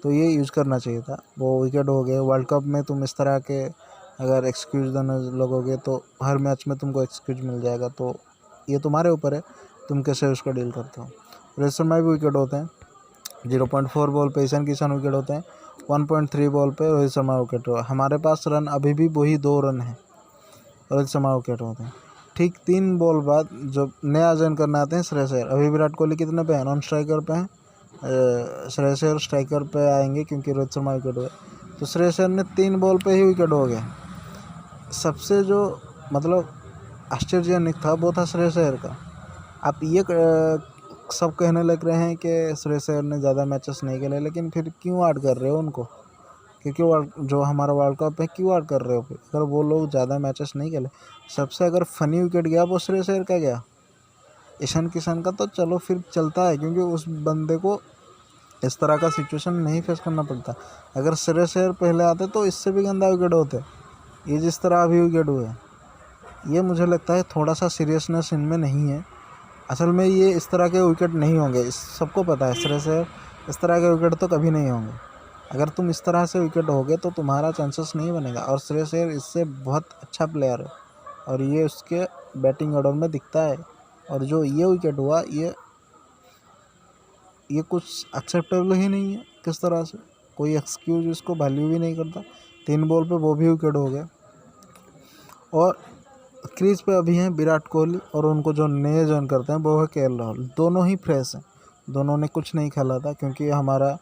तो ये यूज़ करना चाहिए था। वो विकेट हो गए। वर्ल्ड कप में तुम इस तरह के अगर एक्सक्यूज़ देने लगोगे तो हर मैच में तुमको एक्सक्यूज़ मिल जाएगा, तो ये तुम्हारे ऊपर है, तुम कैसे उसको डील करते हो। रोहित शर्मा भी विकेट होते हैं 0.4 बॉल पे, ईशान किशन विकेट होते हैं 1.3 बॉल पे, रोहित शर्मा विकेट हुआ। हमारे पास रन अभी भी वही 2 रन है, रोहित शर्मा विकेट होते हैं। ठीक 3 बॉल बाद जब नया जॉइन करना आते हैं श्रेयस अय्यर। अभी विराट कोहली कितने पे हैं, नॉन स्ट्राइकर पे हैं, श्रेयस अय्यर स्ट्राइकर पे आएंगे क्योंकि रोहित शर्मा विकेट हुए। तो श्रेयस अय्यर ने 3 बॉल पे ही विकेट हो गया। सबसे जो मतलब आश्चर्यजनक था वो था श्रेयस अय्यर का। आप ये सब कहने लग रहे हैं कि श्रेयस अय्यर ने ज़्यादा मैचेस नहीं खेले, लेकिन फिर क्यों ऐड कर रहे हो उनको, क्योंकि जो हमारा वर्ल्ड कप है क्यों ऐड कर रहे हो फिर, अगर वो लोग ज़्यादा मैचेस नहीं खेले। सबसे अगर फनी विकेट गया वो श्रेयस अय्यर का गया, ईशान किशन का तो चलो फिर चलता है, क्योंकि उस बंदे को इस तरह का सिचुएशन नहीं फेस करना पड़ता। अगर श्रेयस अय्यर पहले आते तो इससे भी गंदा विकेट होते, ये जिस तरह अभी विकेट हुए। ये मुझे लगता है थोड़ा सा सीरियसनेस इनमें नहीं है। असल में ये इस तरह के विकेट नहीं होंगे, इस सबको पता है। श्रेयस अय्यर इस तरह के विकेट तो कभी नहीं होंगे। अगर तुम इस तरह से विकेट होगे तो तुम्हारा चांसेस नहीं बनेगा। और श्रेयस अय्यर इससे बहुत अच्छा प्लेयर है और ये उसके बैटिंग ऑर्डर में दिखता है। और जो ये विकेट हुआ ये कुछ एक्सेप्टेबल ही नहीं है किस तरह से, कोई एक्सक्यूज इसको वैल्यू भी नहीं करता। 3 बॉल पे वो भी विकेट हो गया। और क्रीज पे अभी हैं विराट कोहली और उनको जो नए जॉइन करते हैं वो है केएल राहुल। दोनों ही फ्रेश हैं, दोनों ने कुछ नहीं खेला था, क्योंकि हमारा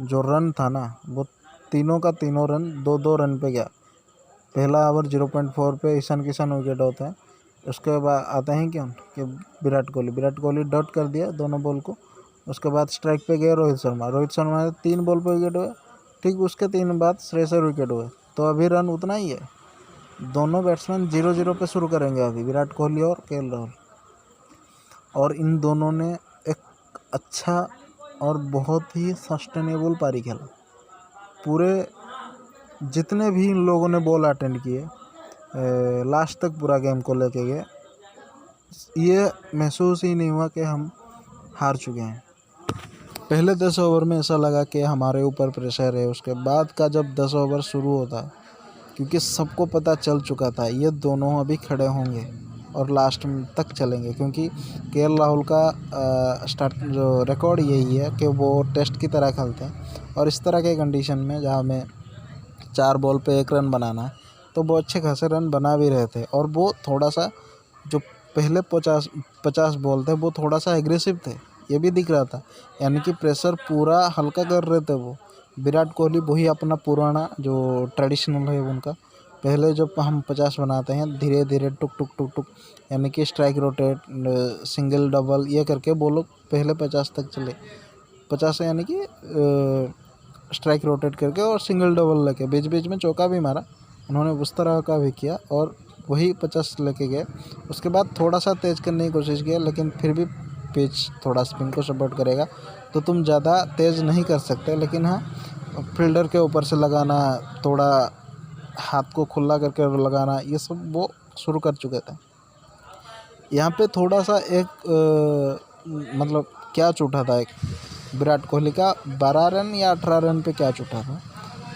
जो रन था ना वो तीनों का तीनों रन 2-2 रन पे गया। पहला ओवर 0.4 पे ईशान किशन विकेट होता है, उसके बाद आते हैं क्यों कि विराट कोहली डॉट कर दिया दोनों बॉल को। उसके बाद स्ट्राइक पे गए रोहित शर्मा ने 3 बॉल पे विकेट हुए। ठीक उसके 3 बाद श्रेयस अय्यर विकेट हुए, तो अभी रन उतना ही है। दोनों बैट्समैन 0-0 पे शुरू करेंगे अभी, विराट कोहली और केएल राहुल। और इन दोनों ने एक अच्छा और बहुत ही सस्टेनेबल पारी खेला। पूरे जितने भी इन लोगों ने बॉल अटेंड किए लास्ट तक पूरा गेम को लेके गए, ये महसूस ही नहीं हुआ कि हम हार चुके हैं। पहले 10 ओवर में ऐसा लगा कि हमारे ऊपर प्रेशर है। उसके बाद का जब 10 ओवर शुरू होता है, क्योंकि सबको पता चल चुका था ये दोनों अभी खड़े होंगे और लास्ट तक चलेंगे, क्योंकि केएल राहुल का स्टार्ट जो रिकॉर्ड यही है कि वो टेस्ट की तरह खेलते हैं। और इस तरह के कंडीशन में जहाँ हमें 4 बॉल पे 1 रन बनाना है, तो वो अच्छे खासे रन बना भी रहे थे। और वो थोड़ा सा जो पहले 50 बॉल थे वो थोड़ा सा एग्रेसिव थे, ये भी दिख रहा था, यानी कि प्रेशर पूरा हल्का कर रहे थे वो। विराट कोहली वही अपना पुराना जो ट्रेडिशनल है उनका, पहले जब हम 50 बनाते हैं धीरे धीरे टुक टुक टुक टुक, यानी कि स्ट्राइक रोटेट सिंगल डबल ये करके वो लोग पहले 50 तक चले। 50 यानी कि स्ट्राइक रोटेट करके और सिंगल डबल लेके, बीच बीच में चौका भी मारा उन्होंने, उस तरह का भी किया और वही 50 लेके गए। उसके बाद थोड़ा सा तेज़ करने की कोशिश किया, लेकिन फिर भी पिच थोड़ा स्पिन को सपोर्ट करेगा तो तुम ज़्यादा तेज़ नहीं कर सकते। लेकिन हाँ, फील्डर के ऊपर से लगाना, थोड़ा हाथ को खुला करके लगाना, ये सब वो शुरू कर चुके थे। यहाँ पे थोड़ा सा एक मतलब कैच उठा था एक विराट कोहली का, 12 रन या 18 रन पे कैच उठा था।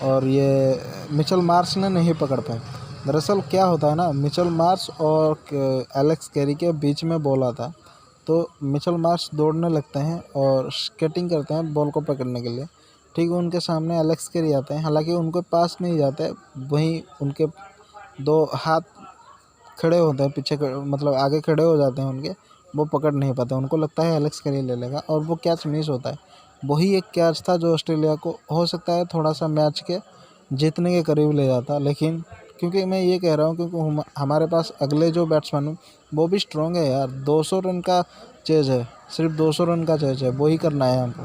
और ये मिचेल मार्श ने नहीं पकड़ पाए। दरअसल क्या होता है ना, मिचेल मार्श और एलेक्स कैरी के बीच में बॉल आता है, तो मिचेल मार्श दौड़ने लगते हैं और स्केटिंग करते हैं बॉल को पकड़ने के लिए। ठीक उनके सामने एलेक्स कैरी आते हैं, हालांकि उनके पास नहीं जाते, वहीं उनके दो हाथ खड़े होते हैं पीछे, मतलब आगे खड़े हो जाते हैं उनके, वो पकड़ नहीं पाते। उनको लगता है एलेक्स कैरी ले लेगा और वो कैच मिस होता है। वही एक कैच था जो ऑस्ट्रेलिया को हो सकता है थोड़ा सा मैच के जीतने के करीब ले जाता, लेकिन क्योंकि मैं ये कह रहा हूँ क्योंकि हमारे पास अगले जो बैट्समैन हैं वो भी स्ट्रॉन्ग है यार। 200 रन का चेज है, सिर्फ 200 रन का चेज है, वही करना है हमको।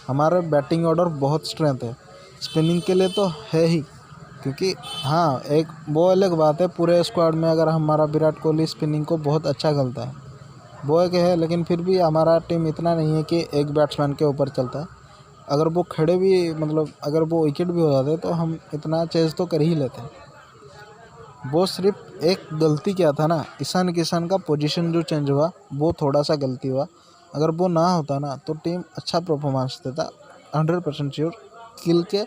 हमारा बैटिंग ऑर्डर बहुत स्ट्रेंथ है, स्पिनिंग के लिए तो है ही, क्योंकि हाँ एक वो अलग बात है पूरे स्क्वाड में अगर हमारा विराट कोहली स्पिनिंग को बहुत अच्छा खेलता है, वो एक है, लेकिन फिर भी हमारा टीम इतना नहीं है कि एक बैट्समैन के ऊपर चलता है। अगर वो खड़े भी, मतलब अगर वो विकेट भी हो जाते तो हम इतना चेज तो कर ही लेते हैं। वो सिर्फ एक गलती क्या था ना, ईशान किशन का पोजीशन जो चेंज हुआ वो थोड़ा सा गलती हुआ। अगर वो ना होता ना तो टीम अच्छा परफॉर्मेंस देता 100% श्योर। किल के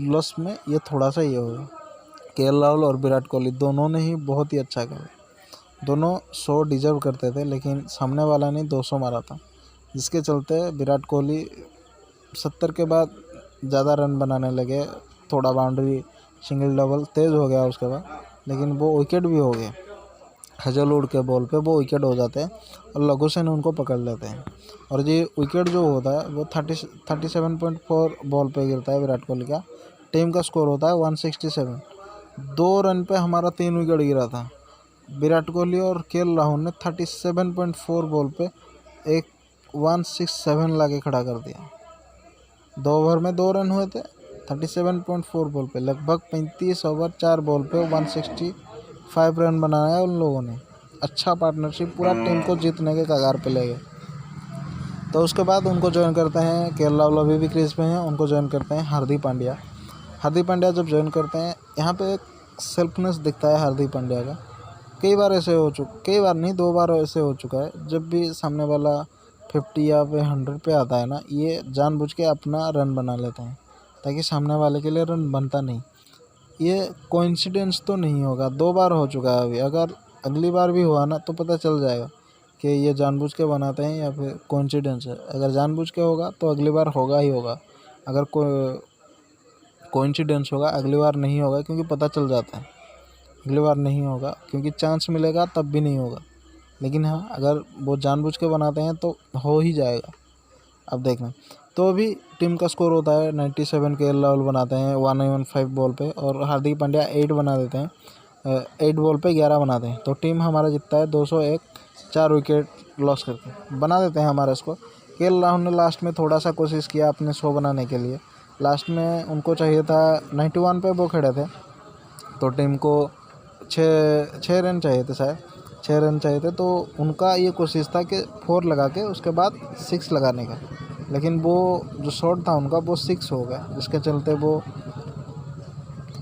लॉस में ये थोड़ा सा ये होगा। केएल राहुल और विराट कोहली दोनों ने ही बहुत ही अच्छा खेला, दोनों 100 डिजर्व करते थे, लेकिन सामने वाला ने 200 मारा था, जिसके चलते विराट कोहली 70 के बाद ज़्यादा रन बनाने लगे, थोड़ा बाउंड्री सिंगल डबल तेज़ हो गया उसके बाद, लेकिन वो विकेट भी हो गए। हेजलवुड के बॉल पे वो विकेट हो जाते हैं और लघु सेन उनको पकड़ लेते हैं। और ये विकेट जो होता है वो 37.4 बॉल पे गिरता है विराट कोहली का। टीम का स्कोर होता है 167। 2 रन पे हमारा 3 विकेट गिरा था। विराट कोहली और केएल राहुल ने 37.4 बॉल पे एक 167 ला के खड़ा कर दिया। 2 ओवर में 2 रन हुए थे, 37.4 बॉल पे लगभग 35 ओवर 4 बॉल पे 165 रन बनाया उन लोगों ने। अच्छा पार्टनरशिप, पूरा टीम को जीतने के कगार पे ले गए। तो उसके बाद उनको ज्वाइन करते हैं, केएल राहुल अभी भी क्रीज पे हैं, उनको ज्वाइन करते हैं हार्दिक पांड्या। हार्दिक पांड्या जब ज्वाइन करते हैं, यहाँ पे एक सेल्फनेस दिखता है हार्दिक पांड्या का। कई बार ऐसे हो चुका, कई बार नहीं 2 बार ऐसे हो चुका है, जब भी सामने वाला 50 या 100 पे आता है ना, ये जानबूझ के अपना रन बना लेते हैं ताकि सामने वाले के लिए रन बनता नहीं। ये कोइंसिडेंस तो नहीं होगा, 2 बार हो चुका है अभी। अगर अगली बार भी हुआ ना तो पता चल जाएगा कि ये जानबूझ के बनाते हैं या फिर कोइंसिडेंस है। अगर जानबूझ के होगा तो अगली बार होगा ही होगा, अगर कोइंसिडेंस होगा अगली बार नहीं होगा, क्योंकि पता चल जाता है अगली बार नहीं होगा, क्योंकि चांस मिलेगा तब भी नहीं होगा। लेकिन हाँ, अगर वो जानबूझ के बनाते हैं तो हो ही जाएगा। अब देखना, तो अभी टीम का स्कोर होता है 97। केएल राहुल बनाते हैं 115 बॉल पे और हार्दिक पांड्या 8 बना देते हैं, 8 बॉल पे 11 बनाते हैं। तो टीम हमारा जीतता है 201, 4 विकेट लॉस करके बना देते हैं हमारे स्कोर। केएल राहुल ने लास्ट में थोड़ा सा कोशिश किया अपने 100 बनाने के लिए, लास्ट में उनको चाहिए था 91 पे वो खड़े थे, तो टीम को 6 रन चाहिए थे, शायद 6 रन चाहिए थे। तो उनका ये कोशिश था कि 4 लगा के उसके बाद 6 लगाने का, लेकिन वो जो शॉट था उनका वो 6 हो गया, जिसके चलते वो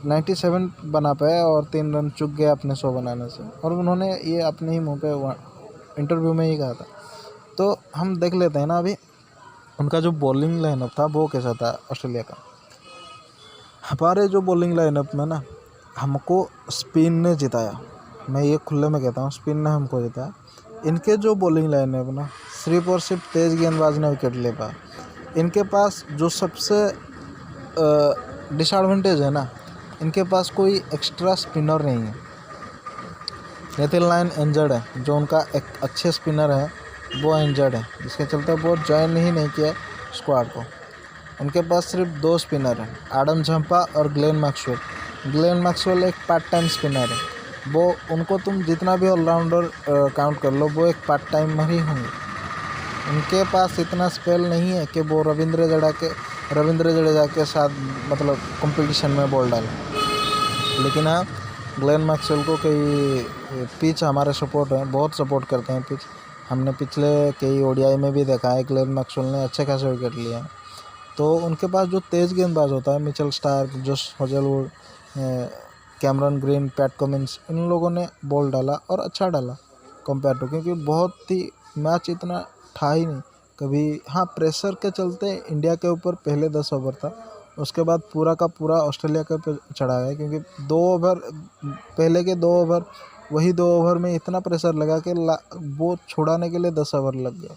97 बना पाए और 3 रन चूक गए अपने 100 बनाने से। और उन्होंने ये अपने ही मुंह पे इंटरव्यू में ही कहा था। तो हम देख लेते हैं ना अभी उनका जो बॉलिंग लाइनअप था वो कैसा था ऑस्ट्रेलिया का। हमारे जो बॉलिंग लाइनअप में ना, हमको स्पिन ने जिताया, मैं ये खुले में कहता हूँ, स्पिन ने हमको जिताया। इनके जो बॉलिंग लाइनअप ना, सिर्फ और सिर्फ तेज़ गेंदबाज ने विकेट ले पाया। इनके पास जो सबसे डिसएडवांटेज है ना, इनके पास कोई एक्स्ट्रा स्पिनर नहीं है। नेथन लायन इंजर्ड है, जो उनका एक अच्छे स्पिनर है वो इंजर्ड है, जिसके चलते वो ज्वाइन ही नहीं किया स्क्वाड को। उनके पास सिर्फ 2 स्पिनर हैं, एडम झम्पा और ग्लेन मैक्सवेल। ग्लेन मैक्सवेल एक पार्ट टाइम स्पिनर है, वो उनको तुम जितना भी ऑलराउंडर काउंट कर लो, वो एक पार्ट टाइमर ही होंगे। उनके पास इतना स्पेल नहीं है कि वो रविंद्र जडेजा के साथ मतलब कंपटीशन में बॉल डालें। लेकिन हाँ, ग्लेन मैक्सवेल को कई पिच हमारे सपोर्ट हैं, बहुत सपोर्ट करते हैं पिच। हमने पिछले कई ओडीआई में भी देखा है ग्लेन मैक्सवेल ने अच्छे खासे विकेट लिए हैं। तो उनके पास जो तेज़ गेंदबाज होता है, Mitchell Starc, Josh Hazlewood, Cameron Green, Pat Cummins, इन लोगों ने बॉल डाला और अच्छा डाला कंपेयर टू, क्योंकि बहुत ही मैच इतना था ही नहीं कभी। हाँ, प्रेशर के चलते इंडिया के ऊपर पहले 10 ओवर था, उसके बाद पूरा का पूरा ऑस्ट्रेलिया के पे चढ़ा गया, क्योंकि 2 ओवर पहले के 2 ओवर वही 2 ओवर में इतना प्रेशर लगा कि वो छुड़ाने के लिए 10 ओवर लग गए।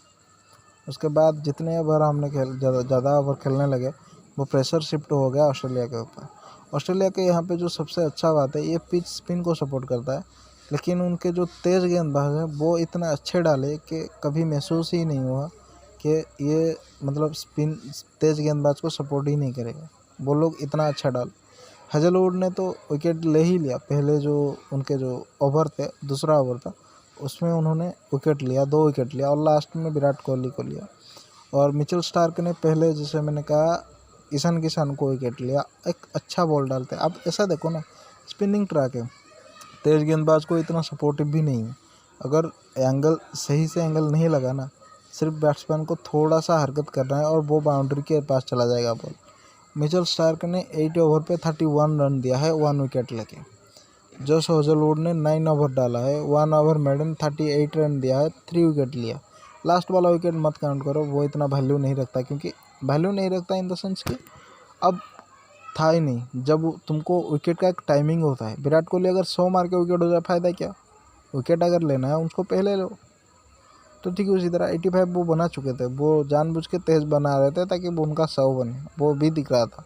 उसके बाद जितने ओवर हमने ज़्यादा ओवर खेलने लगे वो प्रेशर शिफ्ट हो गया ऑस्ट्रेलिया के ऊपर। ऑस्ट्रेलिया के यहाँ पे जो सबसे अच्छा बात है, ये पिच स्पिन को सपोर्ट करता है, लेकिन उनके जो तेज़ गेंदबाज हैं वो इतना अच्छे डाले कि कभी महसूस ही नहीं हुआ कि ये मतलब स्पिन तेज़ गेंदबाज को सपोर्ट ही नहीं करेगा। वो लोग इतना अच्छा डाल। हेजलवुड ने तो विकेट ले ही लिया, पहले जो उनके जो ओवर थे, दूसरा ओवर था उसमें उन्होंने विकेट लिया, 2 विकेट लिया, और लास्ट में विराट कोहली को लिया। और मिचेल स्टार्क ने पहले, जैसे मैंने कहा, ईशान किशन को विकेट लिया। एक अच्छा बॉल डालते हैं। अब ऐसा देखो ना, स्पिनिंग ट्रैक है, तेज गेंदबाज को इतना सपोर्टिव भी नहीं है। अगर एंगल सही से एंगल नहीं लगा ना, सिर्फ बैट्समैन को थोड़ा सा हरकत करना है और वो बाउंड्री के पास चला जाएगा बॉल। मिचेल स्टार्क ने 8 ओवर पे 31 रन दिया है 1 विकेट लेके। जोश हेजलवुड ने 9 ओवर डाला है, 1 ओवर मेडन 38 रन दिया है, 3 विकेट लिया। लास्ट वाला विकेट मत काउंट करो, वो इतना वैल्यू नहीं रखता, क्योंकि वैल्यू नहीं रखता इन द सेंस कि अब था ही नहीं। जब तुमको विकेट का एक टाइमिंग होता है, विराट कोहली अगर 100 मार के विकेट हो जाए फ़ायदा क्या? विकेट अगर लेना है उसको पहले लो। तो ठीक उसी तरह 85 वो बना चुके थे, वो जानबूझ के तेज़ बना रहे थे ताकि वो उनका 100 बने, वो भी दिख रहा था।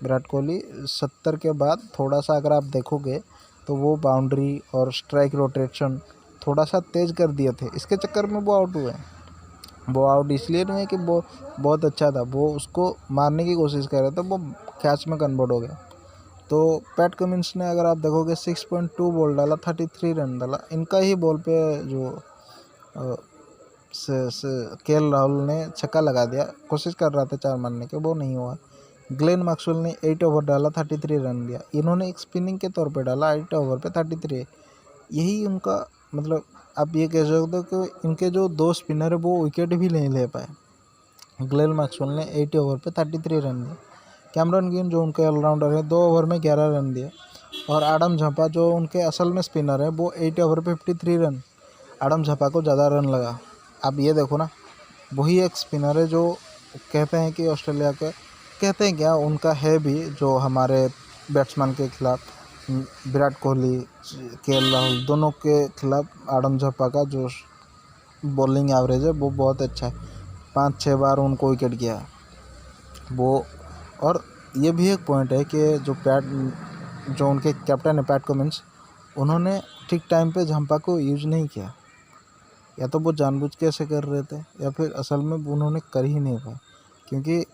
विराट कोहली 70 के बाद थोड़ा सा अगर आप देखोगे तो वो बाउंड्री और स्ट्राइक रोटेशन थोड़ा सा तेज़ कर दिए थे, इसके चक्कर में वो आउट हुए। वो आउट इसलिए नहीं है कि वो बहुत अच्छा था, वो उसको मारने की कोशिश कर रहे थे, वो कैच में कन्वर्ट हो गया। तो पैट कमिंस ने अगर आप देखोगे 6.2 बॉल डाला, 33 रन डाला। इनका ही बॉल पे जो केएल राहुल ने छक्का लगा दिया, कोशिश कर रहा था 4 मारने के, वो नहीं हुआ। ग्लेन मैक्सवेल ने 8 ओवर डाला, 33 रन दिया। इन्होंने एक स्पिनिंग के तौर पे डाला 8 ओवर पे 33। यही उनका मतलब आप ये कह सकते हो कि इनके जो 2 स्पिनर है वो विकेट भी नहीं ले पाए। ग्लेन मैक्सवेल ने 8 ओवर पे 33 रन दिए। कैमरन ग्रीन जो उनके ऑलराउंडर है 2 ओवर में 11 रन दिए। और आडम झापा जो उनके असल में स्पिनर है, वो 8 ओवर पे 53 रन। आडम झापा को ज़्यादा रन लगा। आप ये देखो ना, वही एक स्पिनर है जो कहते हैं कि ऑस्ट्रेलिया के, कहते हैं क्या, उनका है भी, जो हमारे बैट्समैन के खिलाफ, विराट कोहली, केएल राहुल दोनों के खिलाफ आडम झापा का जो बॉलिंग एवरेज है वो बहुत अच्छा है। 5-6 बार उनको विकेट किया है वो। और ये भी एक पॉइंट है कि जो उनके कैप्टन है पैट कमिंस, उन्होंने ठीक टाइम पे झापा को यूज नहीं किया। या तो वो जानबूझ के ऐसे कर रहे थे, या फिर असल में उन्होंने कर ही नहीं पाए, क्योंकि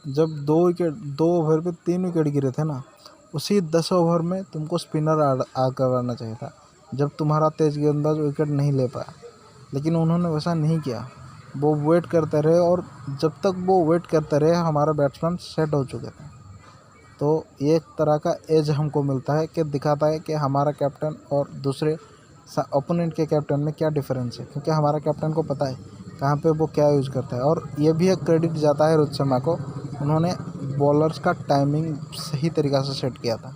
जब 2 ओवर पे 3 विकेट गिरे थे ना, उसी 10 ओवर में तुमको स्पिनर आ करवाना चाहिए था, जब तुम्हारा तेज गेंदबाज विकेट नहीं ले पाया। लेकिन उन्होंने वैसा नहीं किया, वो वेट करते रहे, और जब तक वो वेट करते रहे हमारा बैट्समैन सेट हो चुके थे। तो ये एक तरह का एज हमको मिलता है कि दिखाता है कि हमारा कैप्टन और दूसरे ओपोनेंट के कैप्टन में क्या डिफरेंस है, क्योंकि हमारा कैप्टन को पता है कहाँ पे वो क्या यूज़ करता है। और ये भी एक क्रेडिट जाता है रोहित शर्मा को, उन्होंने बॉलर्स का टाइमिंग सही तरीक़ा से सेट किया था।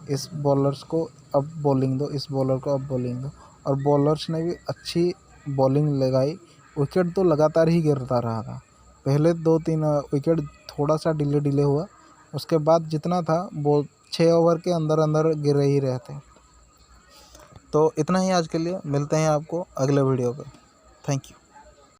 इस बॉलर्स को अब बॉलिंग दो, इस बॉलर को अब बॉलिंग दो, और बॉलर्स ने भी अच्छी बॉलिंग लगाई। विकेट तो लगातार ही गिरता रहा था, पहले 2-3 विकेट थोड़ा सा डिले हुआ, उसके बाद जितना था वो 6 ओवर के अंदर अंदर गिर ही रहे थे। तो इतना ही आज के लिए, मिलते हैं आपको अगले वीडियो पे। Thank you.